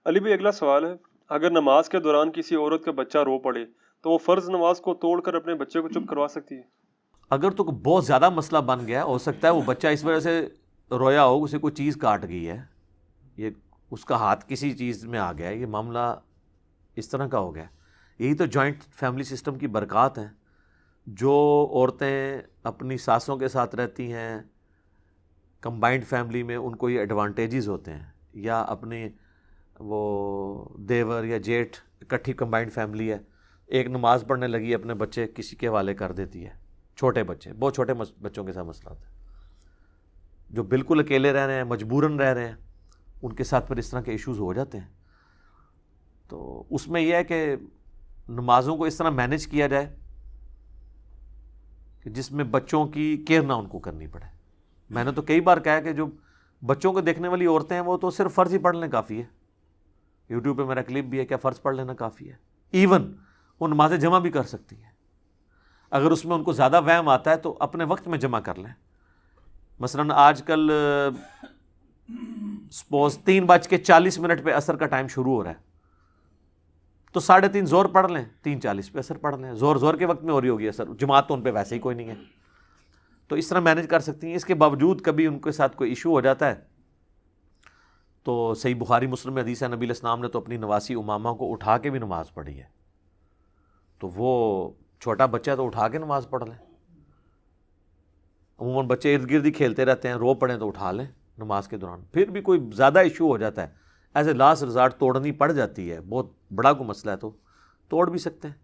علی بھائی اگلا سوال ہے، اگر نماز کے دوران کسی عورت کا بچہ رو پڑے تو وہ فرض نماز کو توڑ کر اپنے بچے کو چپ کروا سکتی ہے؟ اگر تو بہت زیادہ مسئلہ بن گیا، ہو سکتا ہے وہ بچہ اس وجہ سے رویا ہو، اسے کوئی چیز کاٹ گئی ہے، یہ اس کا ہاتھ کسی چیز میں آ گیا ہے، یہ معاملہ اس طرح کا ہو گیا. یہی تو جوائنٹ فیملی سسٹم کی برکات ہیں. جو عورتیں اپنی ساسوں کے ساتھ رہتی ہیں کمبائنڈ فیملی میں، ان کو یہ ایڈوانٹیجز ہوتے ہیں، یا اپنی وہ دیور یا جیٹھ اکٹھی کمبائنڈ فیملی ہے، ایک نماز پڑھنے لگی اپنے بچے کسی کے حوالے کر دیتی ہے. چھوٹے بچے، بہت چھوٹے بچوں کے ساتھ مسئلہ ہوتا ہے. جو بالکل اکیلے رہ رہے ہیں، مجبوراً رہ رہے ہیں، ان کے ساتھ پھر اس طرح کے ایشوز ہو جاتے ہیں. تو اس میں یہ ہے کہ نمازوں کو اس طرح مینیج کیا جائے کہ جس میں بچوں کی کیئر نہ ان کو کرنی پڑے. میں نے تو کئی بار کہا کہ جو بچوں کو دیکھنے والی عورتیں ہیں وہ تو صرف فرض ہی پڑھ لیں کافی ہے. یوٹیوب پہ میرا کلپ بھی ہے، کیا فرض پڑھ لینا کافی ہے. ایون وہ نمازیں جمع بھی کر سکتی ہیں. اگر اس میں ان کو زیادہ وہم آتا ہے تو اپنے وقت میں جمع کر لیں. مثلاً آج کل سپوز 3:40 پہ عصر کا ٹائم شروع ہو رہا ہے، تو 3:30 زور پڑھ لیں، 3:40 پہ عصر پڑھ لیں. زور کے وقت میں ہو رہی ہوگی عصر، جماعت تو ان پہ ویسے ہی کوئی نہیں ہے، تو اس طرح مینیج کر سکتی ہیں. اس کے باوجود کبھی ان کے ساتھ کوئی ایشو ہو جاتا ہے تو صحیح بخاری مسلم میں حدیث ہے، نبی علیہ السلام نے تو اپنی نواسی امامہ کو اٹھا کے بھی نماز پڑھی ہے. تو وہ چھوٹا بچہ تو اٹھا کے نماز پڑھ لیں. عموماً بچے ارد گرد ہی کھیلتے رہتے ہیں، رو پڑیں تو اٹھا لیں نماز کے دوران. پھر بھی کوئی زیادہ ایشو ہو جاتا ہے، ایز اے لاسٹ ریزارٹ توڑنی پڑ جاتی ہے، بہت بڑا کوئی مسئلہ ہے تو توڑ بھی سکتے ہیں،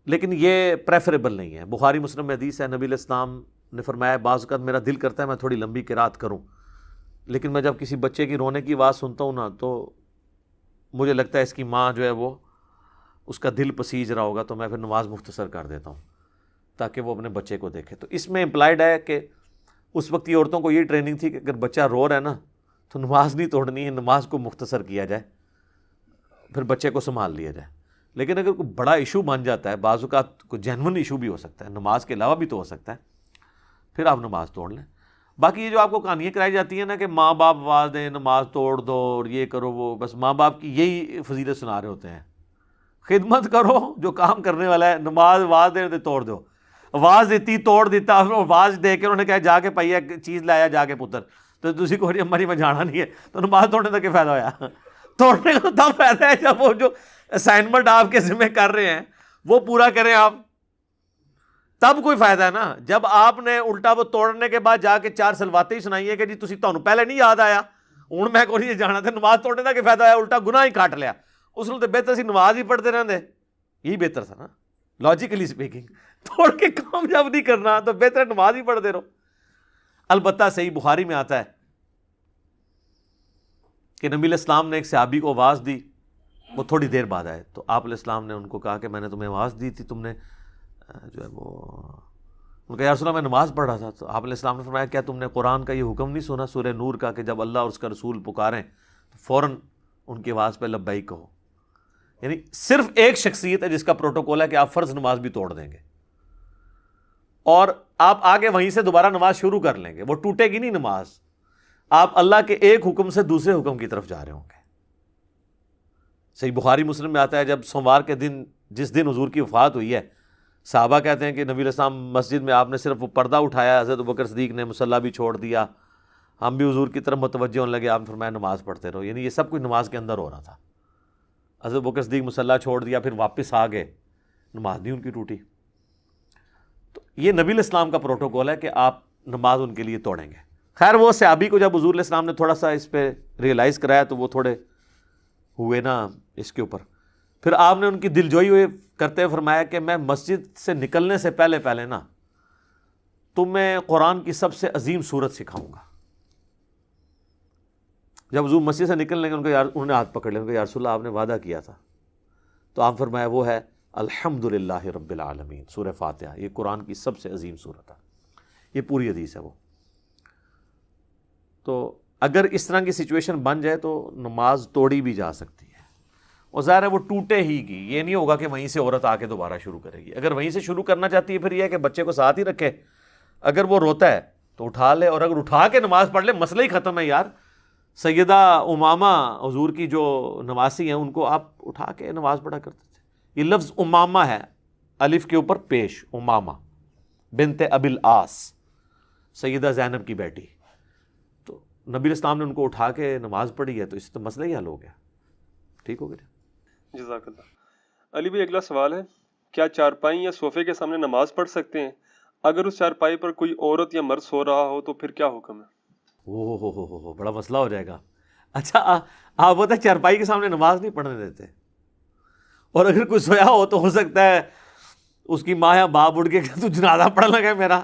لیکن یہ پریفریبل نہیں ہے. بخاری مسلم میں حدیث ہے، نبی علیہ السلام نے فرمایا بعض اوقات میرا دل کرتا ہے میں تھوڑی لمبی قرات کروں، لیکن میں جب کسی بچے کی رونے کی آواز سنتا ہوں نا تو مجھے لگتا ہے اس کی ماں جو ہے وہ اس کا دل پسیج رہا ہوگا، تو میں پھر نماز مختصر کر دیتا ہوں تاکہ وہ اپنے بچے کو دیکھے. تو اس میں امپلائڈ ہے کہ اس وقت کی عورتوں کو یہ ٹریننگ تھی کہ اگر بچہ رو رہا ہے نا تو نماز نہیں توڑنی ہے، نماز کو مختصر کیا جائے، پھر بچے کو سنبھال لیا جائے. لیکن اگر کوئی بڑا ایشو بن جاتا ہے، بعض اوقات کوئی جینون ایشو بھی ہو سکتا ہے، نماز کے علاوہ بھی تو ہو سکتا ہے، پھر آپ نماز توڑ لیں. باقی یہ جو آپ کو کہانیاں کرائی جاتی ہیں نا کہ ماں باپ آواز دیں نماز توڑ دو اور یہ کرو وہ، بس ماں باپ کی یہی فضیلت سنا رہے ہوتے ہیں. خدمت کرو، جو کام کرنے والا ہے، نماز آواز دے توڑ دو. آواز دیتی توڑ دیتا، آواز دے کے انہوں نے کہا جا کے پائیا چیز لایا جا کے پتر، تو تسی کو ہماری میں جانا نہیں ہے، تو نماز توڑنے کا کیا فائدہ ہویا؟ توڑنے کا تب فائدہ ہے جب وہ جو اسائنمنٹ آپ کے ذمہ کر رہے ہیں وہ پورا کریں آپ، تب کوئی فائدہ ہے نا. جب آپ نے الٹا وہ توڑنے کے بعد جا کے 4 سلواتیں ہی سنائی ہے کہ جی تسی تانوں پہلے نہیں یاد آیا، ہوں میں کو نہیں جانا تھا، نماز توڑنے کا کیا فائدہ ہے؟ الٹا گناہ ہی کاٹ لیا. اس نے تو بہتر سی نماز ہی پڑھتے رہتے، یہی بہتر تھا نا لاجیکلی اسپیکنگ. توڑ کے کام جب نہیں کرنا تو بہتر نماز ہی پڑھتے رہو. البتہ صحیح بخاری میں آتا ہے کہ نبی علیہ السلام نے ایک صحابی کو آواز دی، وہ تھوڑی دیر بعد آئے، تو آپ علیہ السلام نے ان کو کہا کہ میں نے تمہیں آواز دی تھی، تم نے جو ہے وہ، ان کا یا رسول اللہ میں نماز پڑھ رہا تھا. تو آپ علیہ السلام نے فرمایا کیا تم نے قرآن کا یہ حکم نہیں سنا سورہ نور کا کہ جب اللہ اور اس کا رسول پکاریں تو فوراً ان کی آواز پہ لبیک کہو. یعنی صرف ایک شخصیت ہے جس کا پروٹوکول ہے کہ آپ فرض نماز بھی توڑ دیں گے اور آپ آگے وہیں سے دوبارہ نماز شروع کر لیں گے، وہ ٹوٹے گی نہیں نماز. آپ اللہ کے ایک حکم سے دوسرے حکم کی طرف جا رہے ہوں گے. صحیح بخاری مسلم میں آتا ہے جب سوموار کے دن، جس دن حضور کی وفات ہوئی ہے، صحابہ کہتے ہیں کہ نبی علیہ السلام مسجد میں آپ نے صرف وہ پردہ اٹھایا، حضرت ابوبکر صدیق نے مصلی بھی چھوڑ دیا، ہم بھی حضور کی طرف متوجہ ہونے لگے، آپ نے فرمایا نماز پڑھتے رہو. یعنی یہ سب کچھ نماز کے اندر ہو رہا تھا. حضرت ابوبکر صدیق مصلی چھوڑ دیا، پھر واپس آ گئے، نماز نہیں ان کی ٹوٹی. تو یہ نبی علیہ السلام کا پروٹوکول ہے کہ آپ نماز ان کے لیے توڑیں گے. خیر وہ صحابی کو جب حضور علیہ السلام نے تھوڑا سا اس پہ ریئلائز کرایا تو وہ تھوڑے ہوئے نا اس کے اوپر. پھر آپ نے ان کی دلجوئی ہوئے کرتے ہوئے فرمایا کہ میں مسجد سے نکلنے سے پہلے نا تمہیں قرآن کی سب سے عظیم سورت سکھاؤں گا. جب حضور مسجد سے نکلنے کے انہوں نے ہاتھ پکڑ لیا، یا رسول اللہ آپ نے وعدہ کیا تھا، تو آپ فرمایا وہ ہے الحمدللہ رب العالمین، سورہ فاتحہ. یہ قرآن کی سب سے عظیم سورت ہے، یہ پوری حدیث ہے وہ. تو اگر اس طرح کی سچویشن بن جائے تو نماز توڑی بھی جا سکتی ہے، اور ظاہر ہے وہ ٹوٹے ہی گی، یہ نہیں ہوگا کہ وہیں سے عورت آ کے دوبارہ شروع کرے گی. اگر وہیں سے شروع کرنا چاہتی ہے پھر یہ ہے کہ بچے کو ساتھ ہی رکھے، اگر وہ روتا ہے تو اٹھا لے، اور اگر اٹھا کے نماز پڑھ لے مسئلہ ہی ختم ہے یار. سیدہ امامہ حضور کی جو نواسی ہیں ان کو آپ اٹھا کے نماز پڑھا کرتے تھے. یہ لفظ امامہ ہے الف کے اوپر پیش, امامہ بنت ابی العاص, سیدہ زینب کی بیٹی. تو نبی اسلام نے ان کو اٹھا کے نماز پڑھی ہے, تو اس سے تو مسئلہ ہی حل ہو گیا. ٹھیک ہو گیا. جزاک اللہ. علی بھائی اگلا سوال ہے, کیا چارپائی یا صوفے کے سامنے نماز پڑھ سکتے ہیں؟ اگر اس چارپائی پر کوئی عورت یا مرد سو رہا ہو تو پھر کیا حکم ہے؟ ہو بڑا مسئلہ ہو جائے گا. اچھا آپ بتا چارپائی کے سامنے نماز نہیں پڑھنے دیتے, اور اگر کوئی سویا ہو تو ہو سکتا ہے اس کی ماں یا باپ اٹھ کے کہ تو جنازہ پڑھ لگا میرا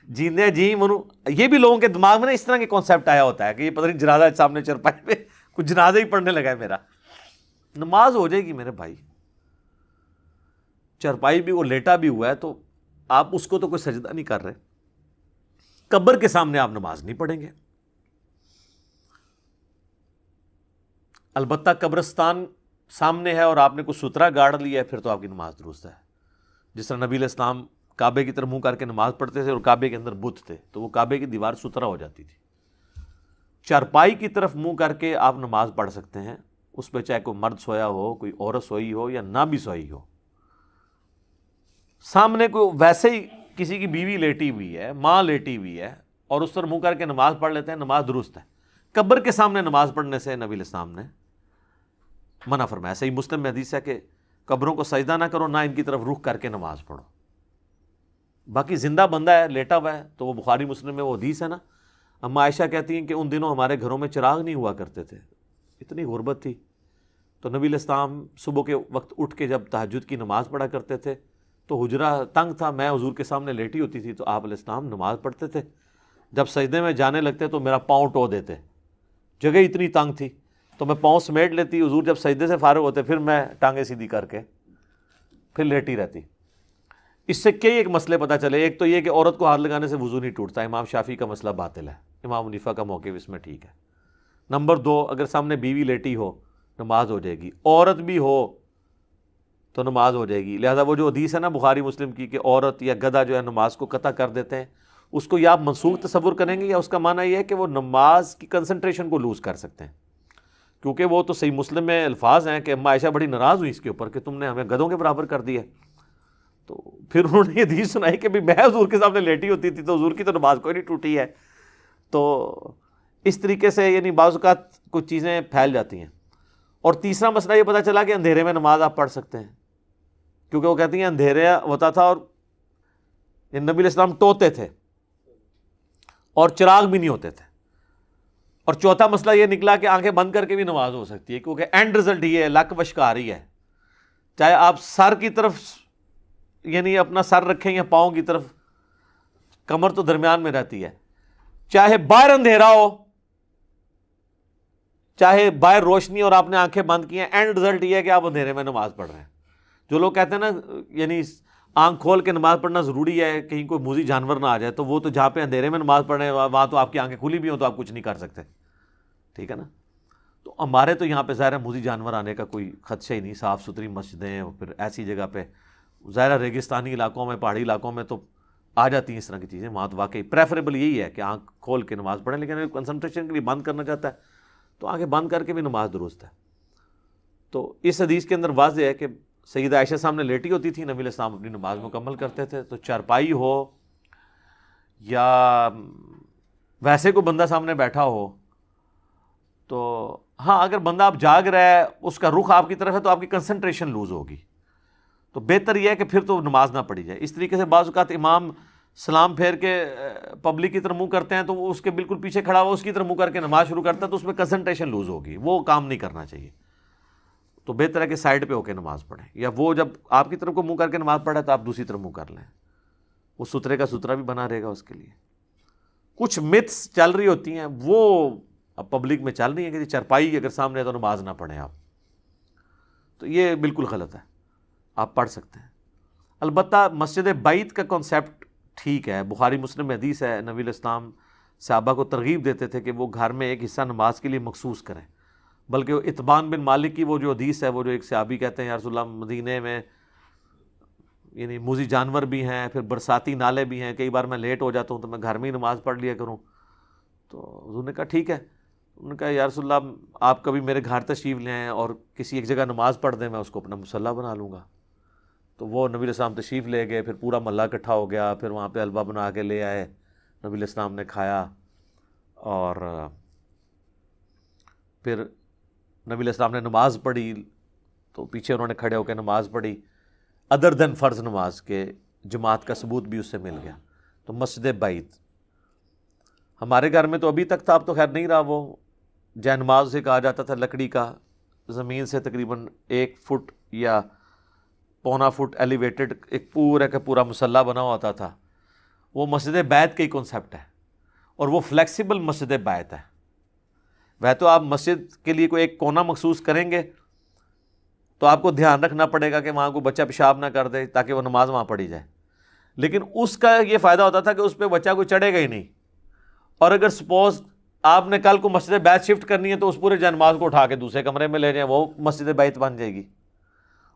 جیندے جی منو. یہ بھی لوگوں کے دماغ میں نا اس طرح کے کانسیپٹ آیا ہوتا ہے کہ یہ پتہ نہیں جنازہ سامنے چارپائی پہ کچھ جنازہ ہی پڑھنے لگا ہے میرا. نماز ہو جائے گی میرے بھائی. چارپائی بھی وہ لیٹا بھی ہوا ہے تو آپ اس کو تو کوئی سجدہ نہیں کر رہے. قبر کے سامنے آپ نماز نہیں پڑھیں گے. البتہ قبرستان سامنے ہے اور آپ نے کوئی سترا گاڑ لیا ہے پھر تو آپ کی نماز درست ہے. جس طرح نبی علیہ السلام کعبے کی طرف منہ کر کے نماز پڑھتے تھے اور کعبے کے اندر بت تھے تو وہ کعبے کی دیوار سترا ہو جاتی تھی. چارپائی کی طرف منہ کر کے آپ نماز پڑھ سکتے ہیں, اس پہ چاہے کوئی مرد سویا ہو, کوئی عورت سوئی ہو یا نہ بھی سوئی ہو. سامنے کوئی ویسے ہی کسی کی بیوی لیٹی ہوئی ہے, ماں لیٹی ہوئی ہے, اور اس پر منہ کر کے نماز پڑھ لیتے ہیں, نماز درست ہے. قبر کے سامنے نماز پڑھنے سے نبی علیہ السلام نے منع فرمایا. صحیح مسلم میں حدیث ہے کہ قبروں کو سجدہ نہ کرو, نہ ان کی طرف رخ کر کے نماز پڑھو. باقی زندہ بندہ ہے, لیٹا ہوا ہے, تو وہ بخاری مسلم میں وہ حدیث ہے نا. اما عائشہ کہتی ہیں کہ ان دنوں ہمارے گھروں میں چراغ نہیں ہوا کرتے تھے, اتنی غربت تھی. تو نبی علیہ السلام صبح کے وقت اٹھ کے جب تہجد کی نماز پڑھا کرتے تھے تو حجرہ تنگ تھا, میں حضور کے سامنے لیٹی ہوتی تھی, تو آپ علیہ السلام نماز پڑھتے تھے. جب سجدے میں جانے لگتے تو میرا پاؤں ٹو دیتے, جگہ اتنی تنگ تھی تو میں پاؤں سمیٹ لیتی. حضور جب سجدے سے فارغ ہوتے پھر میں ٹانگیں سیدھی کر کے پھر لیٹی رہتی. اس سے کئی ایک مسئلے پتہ چلے. ایک تو یہ کہ عورت کو ہاتھ لگانے سے وضو نہیں ٹوٹتا, امام شافعی کا مسئلہ باطل ہے, امام حنیفہ کا موقف اس میں ٹھیک ہے. نمبر 2, اگر سامنے بیوی لیٹی ہو نماز ہو جائے گی, عورت بھی ہو تو نماز ہو جائے گی. لہذا وہ جو حدیث ہے نا بخاری مسلم کی کہ عورت یا گدھا جو ہے نماز کو قطع کر دیتے ہیں, اس کو یا آپ منسوخ تصور کریں گے یا اس کا معنی یہ ہے کہ وہ نماز کی کنسنٹریشن کو لوز کر سکتے ہیں. کیونکہ وہ تو صحیح مسلم میں الفاظ ہیں کہ اما عائشہ بڑی ناراض ہوئی اس کے اوپر کہ تم نے ہمیں گدھوں کے برابر کر دیا. تو پھر انہوں نے یہ حدیث سنائی کہ میں حضور کے سامنے لیٹی ہوتی تھی تو حضور کی تو نماز کوئی نہیں ٹوٹی ہے. تو اس طریقے سے یعنی بعض اوقات کچھ چیزیں پھیل جاتی ہیں. اور تیسرا مسئلہ یہ پتہ چلا کہ اندھیرے میں نماز آپ پڑھ سکتے ہیں, کیونکہ وہ کہتی ہیں اندھیرے ہوتا تھا اور نبی علیہ السلام ٹوتے تھے اور چراغ بھی نہیں ہوتے تھے. اور چوتھا مسئلہ یہ نکلا کہ آنکھیں بند کر کے بھی نماز ہو سکتی ہے, کیونکہ اینڈ رزلٹ یہ ہے, لک وشکار ہی ہے. چاہے آپ سر کی طرف یعنی اپنا سر رکھیں یا پاؤں کی طرف, کمر تو درمیان میں رہتی ہے. چاہے باہر اندھیرا ہو چاہے باہر روشنی اور آپ نے آنکھیں بند کی ہیں, اینڈ رزلٹ یہ ہے کہ آپ اندھیرے میں نماز پڑھ رہے ہیں. جو لوگ کہتے ہیں نا یعنی آنکھ کھول کے نماز پڑھنا ضروری ہے کہیں کوئی موذی جانور نہ آ جائے, تو وہ تو جہاں پہ اندھیرے میں نماز پڑھ رہے ہیں وہاں تو آپ کی آنکھیں کھلی بھی ہوں تو آپ کچھ نہیں کر سکتے. ٹھیک ہے نا. تو ہمارے تو یہاں پہ ظاہر ہے موذی جانور آنے کا کوئی خدشہ ہی نہیں, صاف ستھری مسجدیں, پھر ایسی جگہ پہ ظاہر ریگستانی علاقوں میں پہاڑی علاقوں میں تو آ جاتی ہیں اس طرح کی چیزیں. وہاں تو واقعی پریفریبل یہی ہے کہ آنکھ کھول کے نماز پڑھیں, لیکن اگر کنسنٹریشن کے لیے بند کرنا چاہتا ہے تو آنکھیں بند کر کے بھی نماز درست ہے. تو اس حدیث کے اندر واضح ہے کہ سیدہ عائشہ سامنے لیٹی ہوتی تھی, نبی علیہ السلام اپنی نماز مکمل کرتے تھے. تو چارپائی ہو یا ویسے کوئی بندہ سامنے بیٹھا ہو تو ہاں, اگر بندہ آپ جاگ رہا ہے اس کا رخ آپ کی طرف ہے تو آپ کی کنسنٹریشن لوز ہوگی, تو بہتر یہ ہے کہ پھر تو نماز نہ پڑھی جائے. اس طریقے سے بعض اوقات امام سلام پھیر کے پبلک کی طرف منہ کرتے ہیں تو وہ اس کے بالکل پیچھے کھڑا ہوا اس کی طرف منہ کر کے نماز شروع کرتا ہے تو اس میں کنسنٹریشن لوز ہوگی, وہ کام نہیں کرنا چاہیے. تو بہتر ہے کہ سائڈ پہ ہو کے نماز پڑھیں, یا وہ جب آپ کی طرف کو منہ کر کے نماز پڑھا تو آپ دوسری طرف منہ کر لیں, وہ سترے کا سترا بھی بنا رہے گا اس کے لیے. کچھ متس چل رہی ہوتی ہیں وہ اب پبلک میں چل رہی ہیں کہ چرپائی اگر سامنے ہے تو نماز نہ پڑھیں آپ, تو یہ بالکل غلط ہے. آپ پڑھ سکتے ہیں. البتہ مسجد بیت کا کنسیپٹ ٹھیک ہے, بخاری مسلم میں حدیث ہے, نبی علیہ السلام صحابہ کو ترغیب دیتے تھے کہ وہ گھر میں ایک حصہ نماز کے لیے مخصوص کریں. بلکہ وہ اتبان بن مالک کی وہ جو حدیث ہے, وہ جو ایک صحابی کہتے ہیں یا رسول اللہ مدینے میں یعنی موذی جانور بھی ہیں, پھر برساتی نالے بھی ہیں, کئی بار میں لیٹ ہو جاتا ہوں تو میں گھر میں ہی نماز پڑھ لیا کروں. تو حضور نے کہا ٹھیک ہے, انہوں نے کہا یا رسول اللہ آپ کبھی میرے گھر تشریف لے آئیں اور کسی ایک جگہ نماز پڑھ دیں، میں اس کو اپنا مصلی بنا لوں گا۔ تو وہ نبی علیہ السلام تشریف لے گئے، پھر پورا محلہ اکٹھا ہو گیا، پھر وہاں پہ حلوہ بنا کے لے آئے، نبی علیہ السلام نے کھایا، اور پھر نبی علیہ السلام نے نماز پڑھی تو پیچھے انہوں نے کھڑے ہو کے نماز پڑھی، ادر دین فرض نماز کے جماعت کا ثبوت بھی اس سے مل گیا۔ تو مسجد بعید ہمارے گھر میں تو ابھی تک تھا، اب تو خیر نہیں رہا، وہ جے نماز سے کہا جاتا تھا، لکڑی کا، زمین سے تقریباً 1 فٹ یا پونا فٹ ایلیویٹڈ ایک پورا کا پورا مصلی بنا ہوتا تھا۔ وہ مسجد بیت کا ہی کنسیپٹ ہے، اور وہ فلیکسیبل مسجد بیت ہے۔ وہ تو آپ مسجد کے لیے کوئی ایک کونا مخصوص کریں گے تو آپ کو دھیان رکھنا پڑے گا کہ وہاں کوئی بچہ پیشاب نہ کر دے تاکہ وہ نماز وہاں پڑھی جائے، لیکن اس کا یہ فائدہ ہوتا تھا کہ اس پہ بچہ کوئی چڑھے گا ہی نہیں، اور اگر سپوز آپ نے کل کو مسجد بیت شفٹ کرنی ہے تو اس پورے جانماز کو اٹھا کے دوسرے کمرے میں لے جائیں، وہ مسجد بیت بن جائے گی۔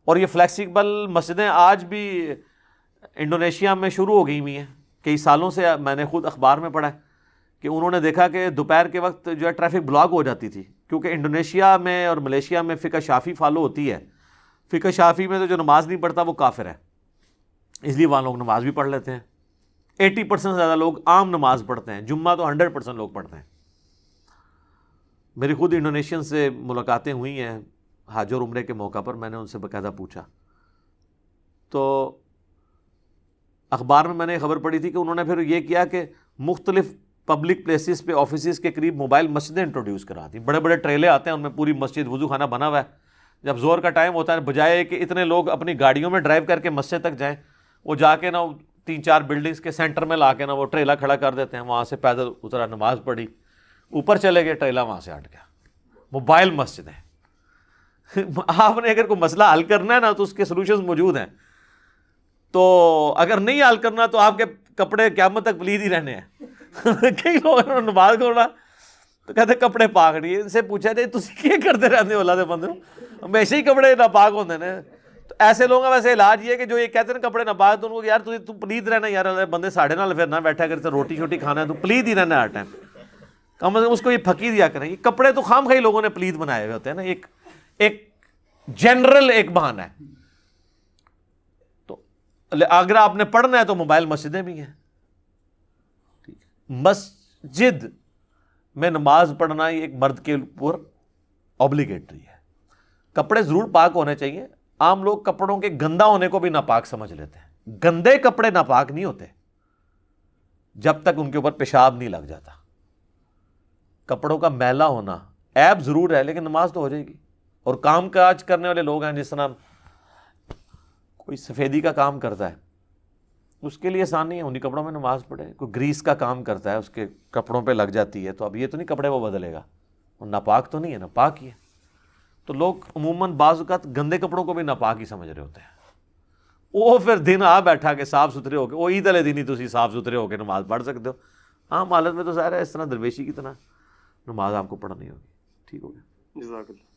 اور یہ فلیکسیبل مسجدیں آج بھی انڈونیشیا میں شروع ہو گئی ہوئی ہیں، کئی سالوں سے میں نے خود اخبار میں پڑھا ہے کہ انہوں نے دیکھا کہ دوپہر کے وقت جو ہے ٹریفک بلاک ہو جاتی تھی، کیونکہ انڈونیشیا میں اور ملیشیا میں فقہ شافی فالو ہوتی ہے۔ فقہ شافی میں تو جو نماز نہیں پڑھتا وہ کافر ہے، اس لیے وہاں لوگ نماز بھی پڑھ لیتے ہیں۔ 80% سے زیادہ لوگ عام نماز پڑھتے ہیں، جمعہ تو 100% لوگ پڑھتے ہیں۔ میری خود انڈونیشین سے ملاقاتیں ہوئی ہیں حج اور عمرے کے موقع پر، میں نے ان سے باقاعدہ پوچھا تو اخبار میں نے خبر پڑھی تھی کہ انہوں نے پھر یہ کیا کہ مختلف پبلک پلیسز پہ آفیسز کے قریب موبائل مسجدیں انٹروڈیوس کرا دیں، بڑے بڑے ٹریلے آتے ہیں ان میں پوری مسجد وضو خانہ بنا ہوا ہے، جب زور کا ٹائم ہوتا ہے بجائے کہ اتنے لوگ اپنی گاڑیوں میں ڈرائیو کر کے مسجد تک جائیں، وہ جا کے نا 3-4 بلڈنگز کے سینٹر میں لا کے نا وہ ٹریلا کھڑا کر دیتے ہیں، وہاں سے پیدل اترا، نماز پڑھی، اوپر چلے گئے، ٹریلا وہاں سے ہٹ گیا۔ موبائل مسجدیں آپ نے اگر کوئی مسئلہ حل کرنا ہے نا تو اس کے سلوشنز موجود ہیں، تو اگر نہیں حل کرنا تو آپ کے کپڑے قیامت تک پلید ہی رہنے ہیں۔ کئی لوگ نماز کرنا تو کہتے کپڑے پاک نہیں، ان سے پوچھا جائے تسی کیا کرتے رہتے ہو اللہ دے بندے، ہمیشہ ہی کپڑے ناپاک ہوتے ہیں۔ تو ایسے لوگوں کا ویسے علاج یہ ہے کہ جو یہ کہتے ہیں کپڑے ناپاک، تو ان کو یار تو پلید رہنا، یار اللہ دے بندے ساڑھے نال پھر نہ بیٹھا کرتے، روٹی شوٹی کھانا ہے تو پلید ہی رہنا ہر ٹائم، کم از کم اس کو یہ پھکی دیا کریں۔ یہ کپڑے تو خام خواہ لوگوں نے پلید بنائے ہوئے ہوتے ہیں نا، ایک جنرل ایک بہانہ ہے۔ تو اگر آپ نے پڑھنا ہے تو موبائل مسجدیں بھی ہیں، مسجد میں نماز پڑھنا یہ ایک مرد کے اوپر اوبلیگیٹری ہے۔ کپڑے ضرور پاک ہونے چاہیے، عام لوگ کپڑوں کے گندا ہونے کو بھی ناپاک سمجھ لیتے ہیں، گندے کپڑے ناپاک نہیں ہوتے جب تک ان کے اوپر پیشاب نہیں لگ جاتا۔ کپڑوں کا میلا ہونا عیب ضرور ہے، لیکن نماز تو ہو جائے گی۔ اور کام کاج کرنے والے لوگ ہیں، جس طرح کوئی سفیدی کا کام کرتا ہے اس کے لیے آسان نہیں ہے انہیں کپڑوں میں نماز پڑھے، کوئی گریس کا کام کرتا ہے اس کے کپڑوں پہ لگ جاتی ہے، تو اب یہ تو نہیں کپڑے وہ بدلے گا، وہ ناپاک تو نہیں ہے، ناپاک ہی ہے۔ تو لوگ عموماً بعض اوقات گندے کپڑوں کو بھی ناپاک ہی سمجھ رہے ہوتے ہیں، وہ پھر دن آ بیٹھا کے صاف ستھرے ہو کے، وہ عید والے دن ہی تسی صاف ستھرے ہو کے نماز پڑھ سکتے ہو، عام حالت میں تو ظاہر ہے اس طرح درویشی کی طرح نماز آپ کو پڑھنی ہوگی۔ ٹھیک ہو گیا، جزاک اللہ۔